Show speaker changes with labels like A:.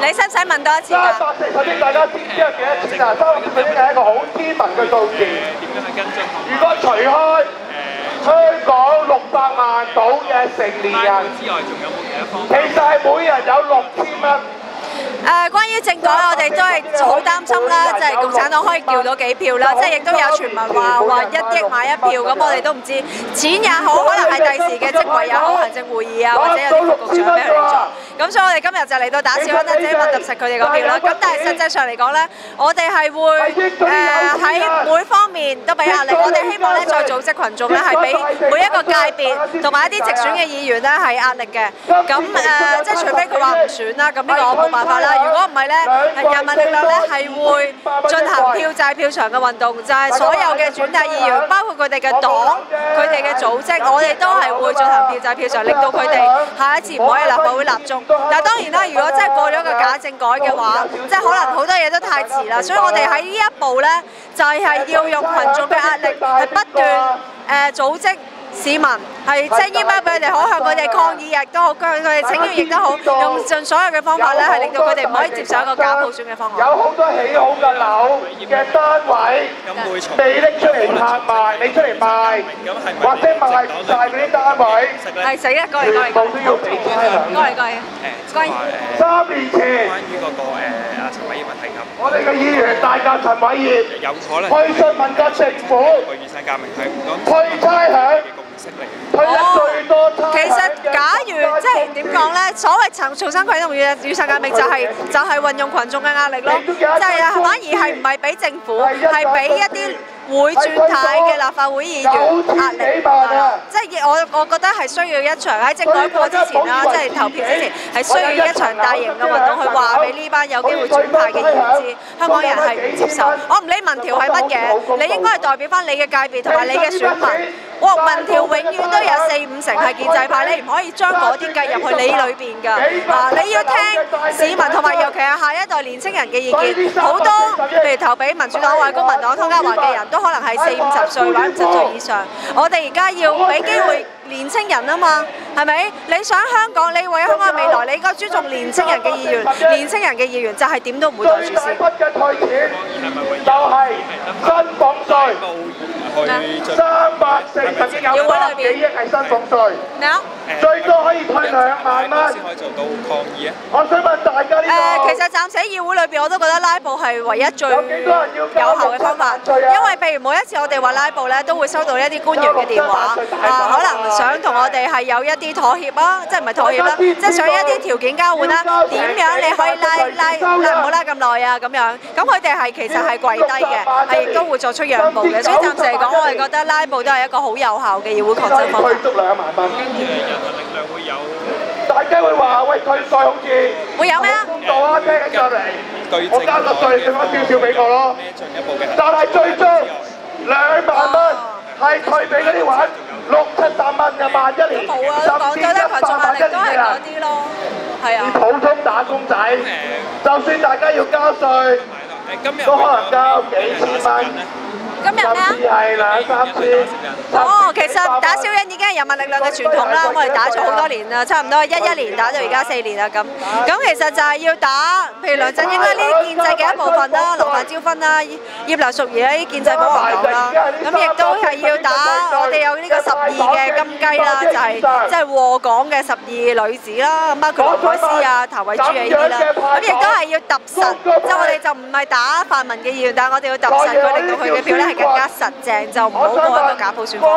A: 你使唔使問多一次㗎
B: ？340億大家知唔知係幾多錢啊？340億係一個好天文嘅數字。
C: 點樣去跟進？
B: 如果除開香港600萬到嘅成年人
C: 之外，仲有冇其他方法？
B: 其實係每人有6000蚊。
A: 關於政改，我哋都係好擔心啦，即係共產黨可以叫到幾票啦，即係亦都有傳聞話1億買1票，咁我哋都唔知錢也好，可能係第時嘅職位也好，行政會議啊，或者有啲副局長俾佢哋做。咁所以我哋今日就嚟到打小人啦，即係問揼實佢哋嗰票啦。咁但係實際上嚟講咧，我哋係會喺每方面都俾壓力。我哋希望咧再組織群眾咧，係俾每一個界別同埋一啲直選嘅議員咧係壓力嘅。咁即係除非佢話唔選啦，咁呢個我冇辦法啦。如果唔係咧，人民力量咧係會進行票債票場嘅運動，就係所有嘅轉態議員，包括佢哋嘅黨、佢哋嘅組織，我哋都係會進行票債票場，令到佢哋下一次唔可以立法會立中。但係當然啦，如果真係過咗個假政改嘅話，即係可能好多嘢都太遲啦。所以我哋喺呢一步咧，就係要用群眾嘅壓力，係不斷組織市民係即係 email 俾佢哋，好向佢哋抗議亦都好，向佢哋請願亦都好，用盡所有嘅方法咧，係令到佢哋唔可以接受一個假普選嘅方案。
B: 有好多起好嘅樓嘅單位未拎出嚟拍賣，未出嚟賣，或者賣晒嗰啲單位，
A: 係死啦！過嚟
B: 全部都要俾差餉。
A: 過嚟。
B: 3年前，
C: 關於嗰個陳偉業問題及
B: 我哋嘅議員大教陳偉業
C: 有可能
B: 去信問過政府，
C: 個雨傘革命係唔講
B: 退差餉。其
A: 實假如即係點講咧？所謂重新啟動雨傘革命就係運用群眾嘅壓力咯，就係反而係唔係俾政府，係俾一啲會轉態嘅立法會議員壓力。即係我覺得係需要一場喺政改過之前啦，即係投票之前係需要一場大型嘅運動去話俾呢班有機會轉態嘅議員知，香港人係唔接受。我唔理民調係乜嘢，你應該係代表翻你嘅界別同埋你嘅選民。民調永遠都有4-5成係建制派，你唔可以將嗰啲計入去你裏邊㗎。你要聽市民同埋尤其係下一代年青人嘅意見。好多譬如投俾民主黨或者公民黨湯家驊嘅人都可能係40-50歲或者50歲以上。我哋而家要俾機會年青人啊嘛，係咪？你想香港，你為香港嘅未來，你應該尊重年青人嘅意願。年青人嘅意願就係點都唔會袋住先。
B: 就係薪俸稅，340億有100幾億係薪俸稅，最多可以退2萬蚊。
C: 先可以做到抗議啊！
B: 我想問大家呢個，
A: 其實暫時喺議會裏邊，我都覺得拉布係唯一最有效嘅方法，因為譬如每一次我哋話拉布咧，都會收到一啲官員嘅電話，可能想同我哋係有一啲妥協啦，即係唔係妥協啦，即係想一啲條件交換啦，點樣你可以拉唔好拉咁耐啊咁樣，咁佢哋係其實係跪低嘅，係亦都會作出讓步嘅，所以暫時嚟講，我哋覺得拉布都係一個好有效嘅議會抗爭方法。
B: 退足2萬蚊，
C: 跟住人民力量會有，
B: 大家會話喂退稅好似
A: 會有咩啊？
B: 公道啊，聽緊上嚟，我交個稅，剩翻少少俾我咯。但係最終2萬蚊係退俾嗰啲揾6-7萬嘅萬一年，
A: 講咗咧，群眾壓力都係嗰啲咯，係啊。
B: 普通打工仔，就算大家要交稅，都可能交幾千蚊。
A: 今日咩啊？
B: 係2-3千。
A: 其實打小人已經係人民力量嘅傳統啦，我哋打咗好多年啦，差唔多11年打到而家4年啦咁。咁其實就係要打，譬如梁振英啦，呢啲建制嘅一部分啦，羅范椒芬啦，葉劉淑儀啦，呢啲建制保皇黨啦。咁亦都係要打，我哋有呢個12嘅金雞啦，就係即係禍港嘅12女子啦，包括羅海詩啊、譚慧珠啊呢啲啦。咁亦都係要揼實，即係我哋就唔係打泛民嘅議員，但係我哋要揼實佢，令到佢嘅票咧係更加實淨，就唔好過一個假普選方案。